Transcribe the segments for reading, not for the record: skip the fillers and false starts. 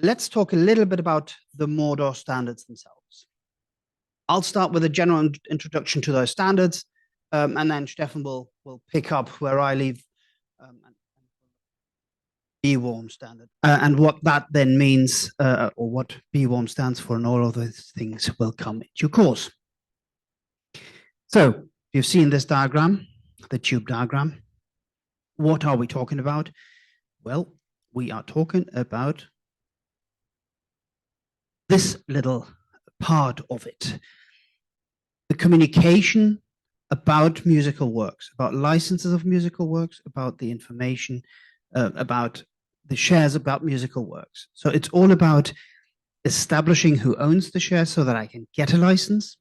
let's talk a little bit about the MWDR standards themselves. I'll start with a general introduction to those standards, and then Stefan will pick up where I leave, BWDR standard, and what that then means, or what BWDR stands for, and all of those things will come in due course. So you've seen this diagram, the tube diagram. What are we talking about? Well, we are talking about this little part of it. The communication about musical works, about licenses of musical works, about the information, about the shares about musical works. So it's all about establishing who owns the share so that I can get a license,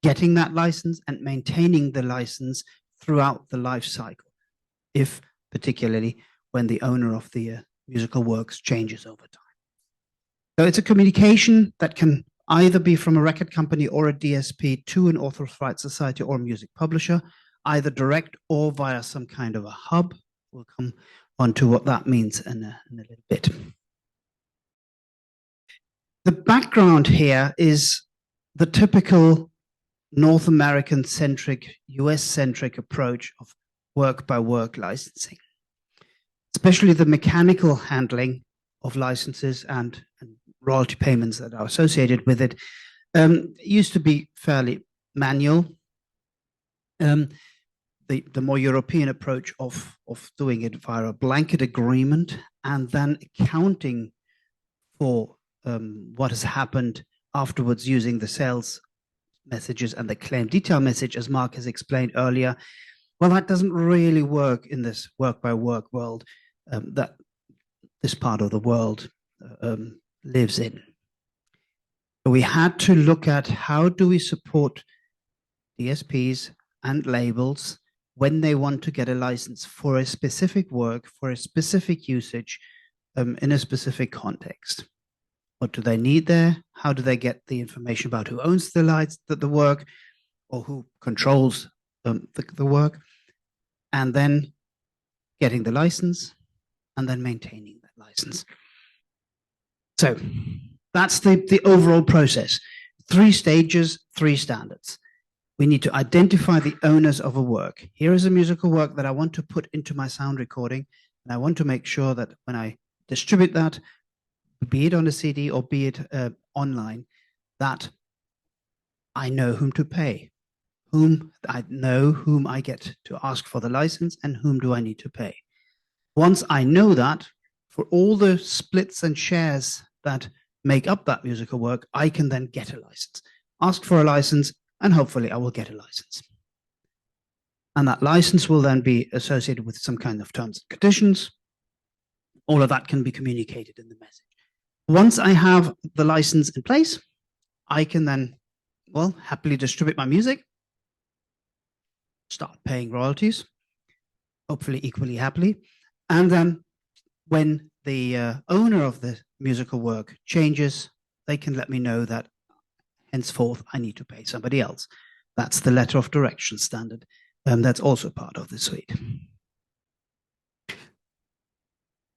getting that license, and maintaining the license throughout the life cycle, if particularly when the owner of the musical works changes over time. So it's a communication that can either be from a record company or a DSP to an authorized rights society or a music publisher, either direct or via some kind of a hub. We'll come on to what that means in a little bit. The background here is the typical North American-centric, US-centric approach of work-by-work licensing, especially the mechanical handling of licenses and royalty payments that are associated with it. Used to be fairly manual. The more European approach of doing it via a blanket agreement and then accounting for what has happened afterwards using the sales messages and the claim detail message, as Mark has explained earlier. Well, that doesn't really work in this work-by-work world that this part of the world lives in. So we had to look at how do we support DSPs and labels when they want to get a license for a specific work, for a specific usage in a specific context. What do they need there? How do they get the information about who owns the work or who controls the work? And then getting the license and then maintaining that license. So that's the overall process. 3 stages, 3 standards. We need to identify the owners of a work. Here is a musical work that I want to put into my sound recording, and I want to make sure that when I distribute that, be it on a CD or be it online, that I know whom to pay, whom I get to ask for the license, and whom do I need to pay. Once I know that, for all the splits and shares that make up that musical work, I can then get a license, ask for a license, and hopefully I will get a license. And that license will then be associated with some kind of terms and conditions. All of that can be communicated in the message. Once I have the license in place, I can then, well, happily distribute my music, start paying royalties, hopefully equally happily. And then when the owner of the musical work changes, they can let me know that henceforth I need to pay somebody else. That's the letter of direction standard. That's also part of the suite.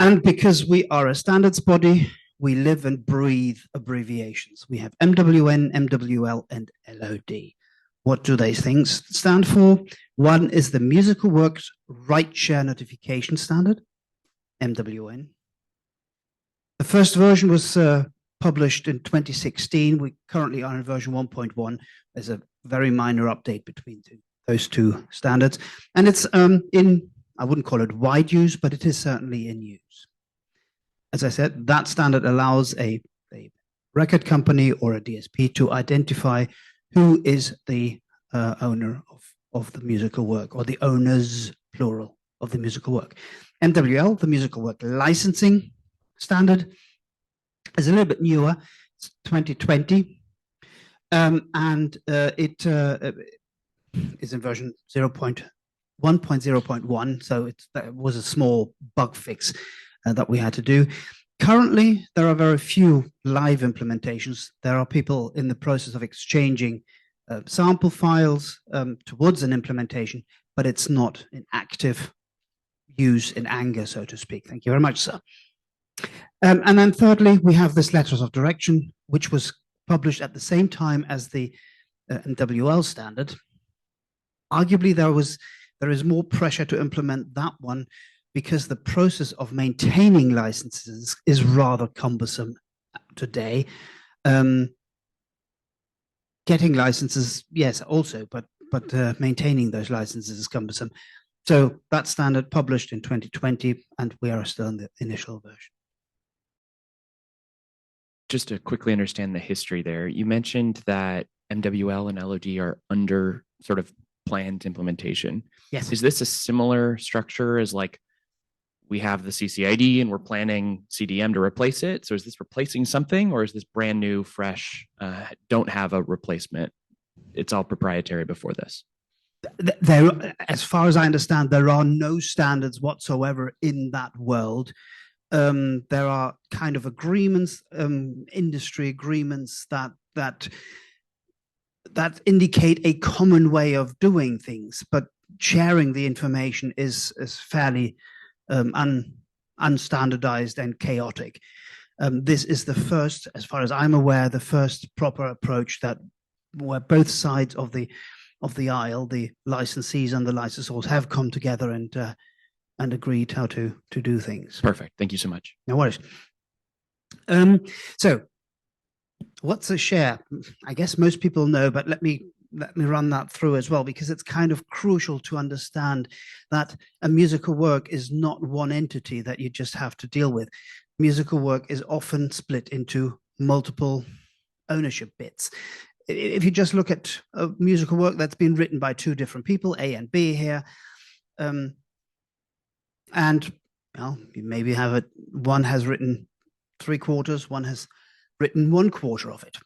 And because we are a standards body, we live and breathe abbreviations. We have MWN, MWL, and LOD. What do these things stand for? One is the Musical Works Right Share Notification Standard, MWN. The first version was published in 2016. We currently are in version 1.1. There's a very minor update between those 2 standards. And it's I wouldn't call it wide use, but it is certainly in use. As I said, that standard allows a record company or a DSP to identify who is the owner of the musical work, or the owners, plural, of the musical work. MWL, the Musical Work Licensing Standard, is a little bit newer. It's 2020, and it is in version 1.0.1, so that was a small bug fix that we had to do. Currently, there are very few live implementations. There are people in the process of exchanging sample files towards an implementation, but it's not in active use in anger, so to speak. Thank you very much, sir. And then thirdly, we have this letters of direction, which was published at the same time as the MWL standard. Arguably, there is more pressure to implement that one because the process of maintaining licenses is rather cumbersome today. Getting licenses, yes, also, but maintaining those licenses is cumbersome. So that standard published in 2020, and we are still in the initial version. Just to quickly understand the history there, you mentioned that MWL and LOD are under sort of planned implementation. Yes. Is this a similar structure as like we have the CCID and we're planning CDM to replace it? So is this replacing something, or is this brand new, fresh, don't have a replacement? It's all proprietary before this. There, as far as I understand, there are no standards whatsoever in that world. There are kind of agreements, industry agreements that indicate a common way of doing things, but sharing the information is fairly unstandardized and chaotic. This is the first, as far as I'm aware, the first proper approach that where both sides of the aisle, the licensees and the licensors, have come together and agreed how to do things. Perfect. Thank you so much. No worries. So what's a share? I guess most people know, but let me run that through as well, because it's kind of crucial to understand that a musical work is not one entity that you just have to deal with. Musical work is often split into multiple ownership bits. If you just look at a musical work that's been written by two different people, A and B here, and well, you maybe have it, one has written 3/4, one has written 1/4 of it.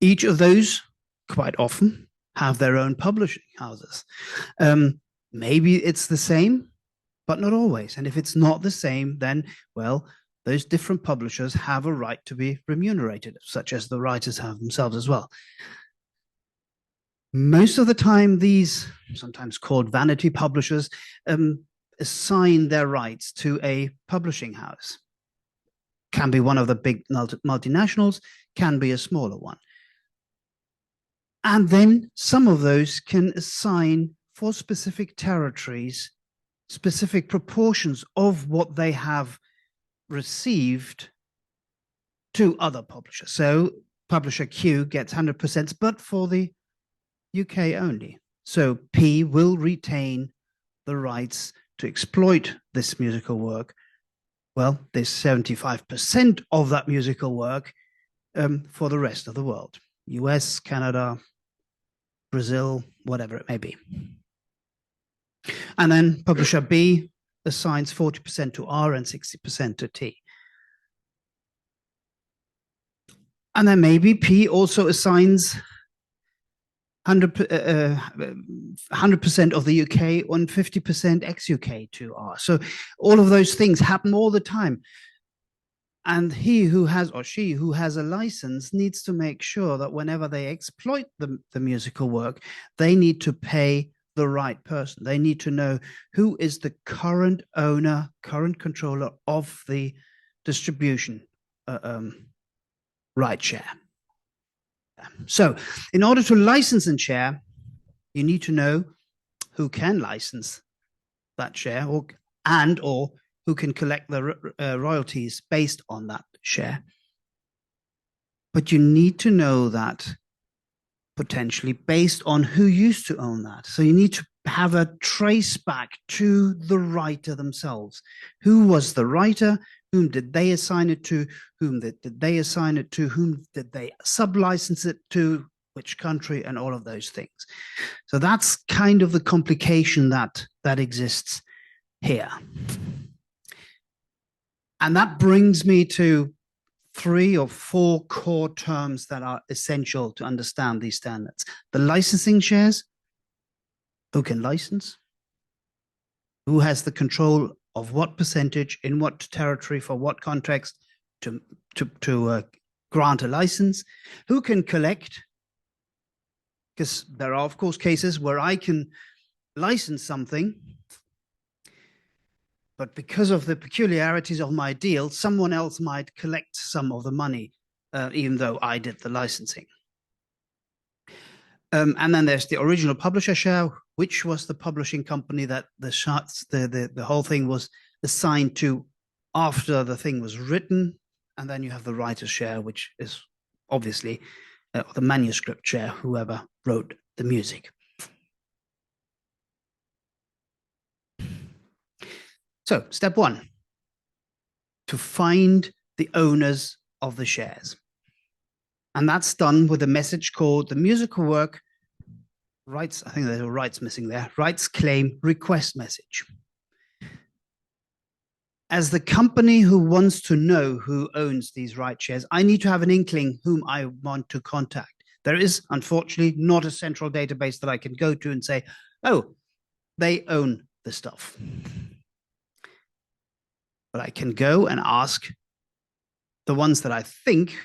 Each of those quite often have their own publishing houses. Maybe it's the same, but not always. And if it's not the same, then, well, those different publishers have a right to be remunerated, such as the writers have themselves as well. Most of the time, these, sometimes called vanity publishers, assign their rights to a publishing house. Can be one of the big multinationals, can be a smaller one. And then some of those can assign for specific territories, specific proportions of what they have received to other publishers. So publisher Q gets 100%, but for the UK only. So P will retain the rights to exploit this musical work. Well, there's 75% of that musical work for the rest of the world. US, Canada, Brazil, whatever it may be. And then publisher B assigns 40% to R and 60% to T. And then maybe P also assigns 100% of the UK and 50% ex-UK to R. So all of those things happen all the time. And he who has, or she who has a license, needs to make sure that whenever they exploit the musical work, they need to pay the right person. They need to know who is the current owner, current controller of the distribution right share. So in order to license and share, you need to know who can license that share or who can collect the royalties based on that share. But you need to know that potentially based on who used to own that. So you need to have a trace back to the writer themselves. Who was the writer? Whom did they assign it to? Whom did they assign it to? Whom did they sub-license it to? Which country? And all of those things. So that's kind of the complication that exists here. And that brings me to 3 or 4 core terms that are essential to understand these standards. The licensing shares, who can license, who has the control of what percentage, in what territory, for what context to grant a license, who can collect, because there are, of course, cases where I can license something, But because of the peculiarities of my deal, someone else might collect some of the money, even though I did the licensing. And then there's the original publisher share, which was the publishing company that the whole thing was assigned to after the thing was written. And then you have the writer's share, which is obviously the manuscript share, whoever wrote the music. So step one, to find the owners of the shares. And that's done with a message called the musical work rights. I think there's a rights missing there. Rights claim request message. As the company who wants to know who owns these right shares, I need to have an inkling whom I want to contact. There is, unfortunately, not a central database that I can go to and say, oh, they own the stuff. But I can go and ask the ones that I think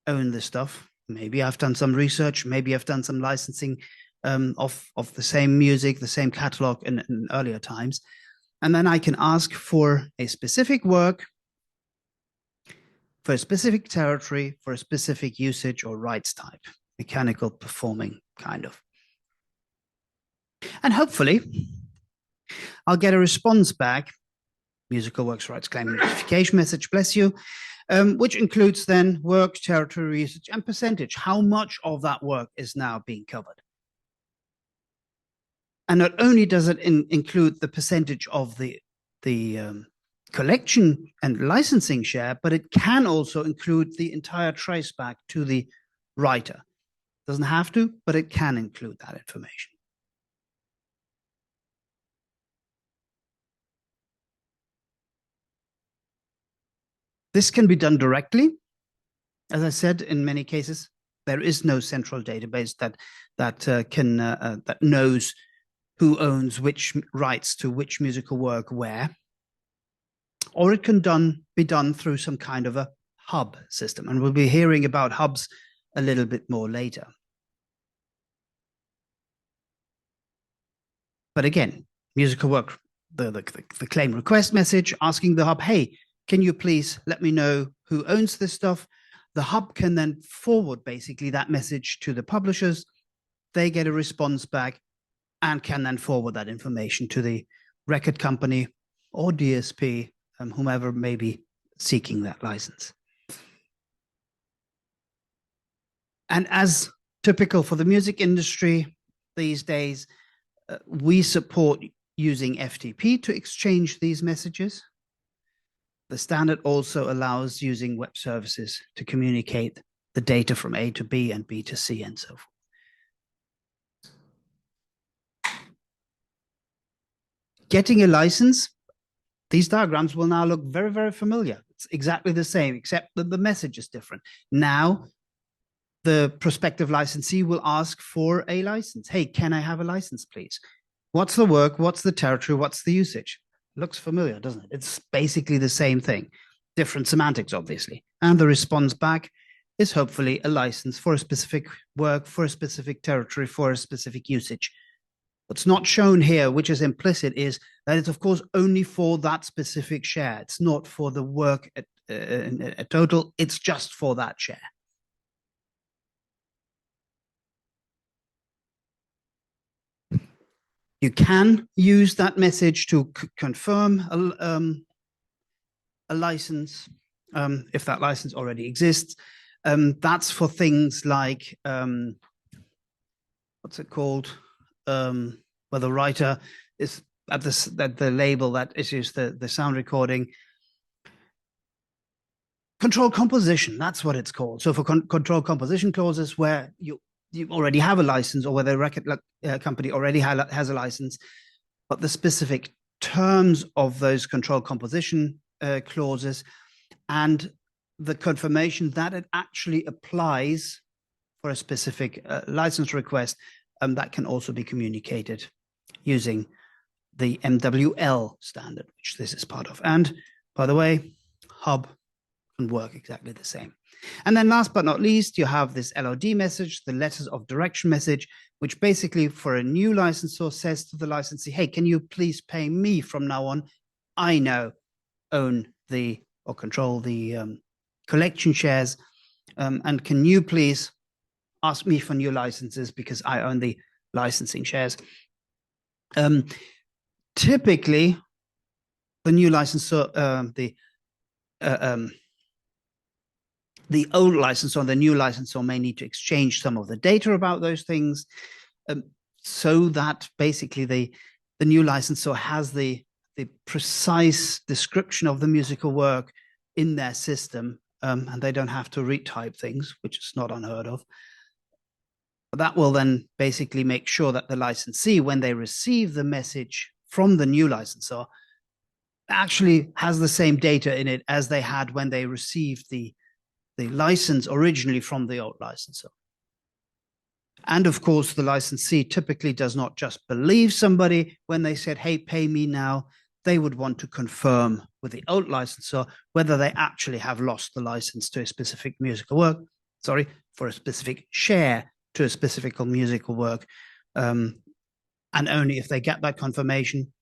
own the stuff. Maybe I've done some research, maybe I've done some licensing of the same music, the same catalog in earlier times. And then I can ask for a specific work, for a specific territory, for a specific usage or rights type, mechanical performing kind of. And hopefully I'll get a response back, musical works rights claim notification message, bless you, which includes then work, territory, usage, and percentage. How much of that work is now being covered? And not only does it include the percentage of the collection and licensing share, but it can also include the entire traceback to the writer. Doesn't have to, but it can include that information. This can be done directly. As I said, in many cases, there is no central database that knows who owns which rights to which musical work where. Or it can be done through some kind of a hub system. And we'll be hearing about hubs a little bit more later. But again, musical work, the claim request message asking the hub, hey, can you please let me know who owns this stuff? The hub can then forward basically that message to the publishers. They get a response back and can then forward that information to the record company or DSP, whomever may be seeking that license. And as typical for the music industry these days, we support using FTP to exchange these messages. The standard also allows using web services to communicate the data from A to B and B to C and so forth. Getting a license, these diagrams will now look very, very familiar. It's exactly the same, except that the message is different. Now, the prospective licensee will ask for a license. Hey, can I have a license, please? What's the work? What's the territory? What's the usage? Looks familiar, doesn't it? It's basically the same thing. Different semantics, obviously. And the response back is hopefully a license for a specific work, for a specific territory, for a specific usage. What's not shown here, which is implicit, is that it's, of course, only for that specific share. It's not for the work at total. It's just for that share. You can use that message to confirm a license if that license already exists. That's for things like, what's it called? Where the writer is at the label that issues the sound recording. Control composition, that's what it's called. So for control composition clauses where you already have a license or where the record company already has a license, but the specific terms of those control composition clauses and the confirmation that it actually applies for a specific license request, that can also be communicated using the MWL standard, which this is part of. And by the way, hub can work exactly the same. And then last but not least, you have this LOD message, the letters of direction message, which basically for a new licensor says to the licensee, hey, can you please pay me from now on I now own or control the collection shares, and can you please ask me for new licenses because I own the licensing shares. Typically, the new licensor, the old licensor and the new licensor may need to exchange some of the data about those things, so that basically the new licensor has the precise description of the musical work in their system, and they don't have to retype things, which is not unheard of. That will then basically make sure that the licensee, when they receive the message from the new licensor, actually has the same data in it as they had when they received the license originally from the old licensor. And of course, the licensee typically does not just believe somebody when they said, hey, pay me now. They would want to confirm with the old licensor whether they actually have lost the license to a specific musical work, for a specific share to a specific musical work. And only if they get that confirmation,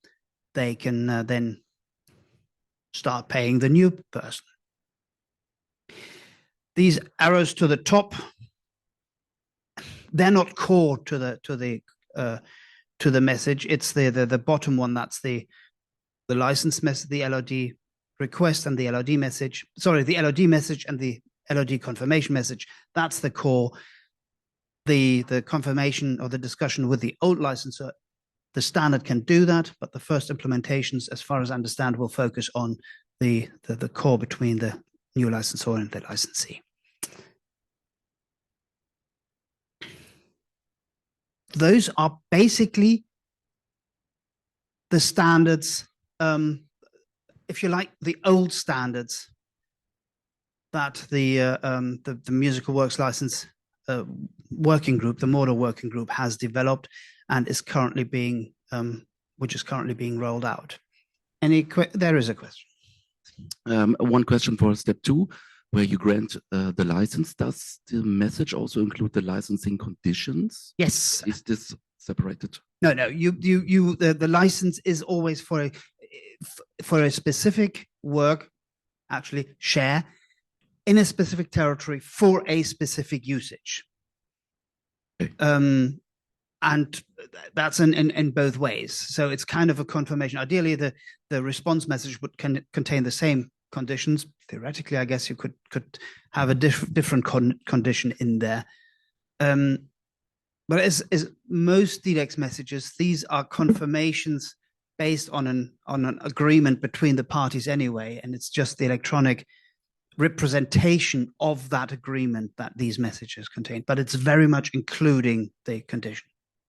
they can then start paying the new person. These arrows to the top, they're not core to the message. It's the bottom one. That's the license message, the LOD request, and the LOD message. Sorry, the LOD message and the LOD confirmation message. That's the core. The confirmation or the discussion with the old licensor, the standard can do that, but the first implementations, as far as I understand, will focus on the core between the new licensor and the licensee. Those are basically the standards, if you like, the old standards that the musical works license working group, the MWDR working group, has developed and is currently being, which is currently being rolled out. There is a question. One question for step 2, where you grant the license. Does the message also include the licensing conditions? Yes. Is this separated? No. The license is always for a specific work, actually share in a specific territory for a specific usage. Okay. And that's in both ways. So it's kind of a confirmation. Ideally, the response message would contain the same conditions. Theoretically, I guess you could have a different condition in there. But as most DDEX messages, these are confirmations based on an agreement between the parties anyway, and it's just the electronic representation of that agreement that these messages contain. But it's very much including the condition.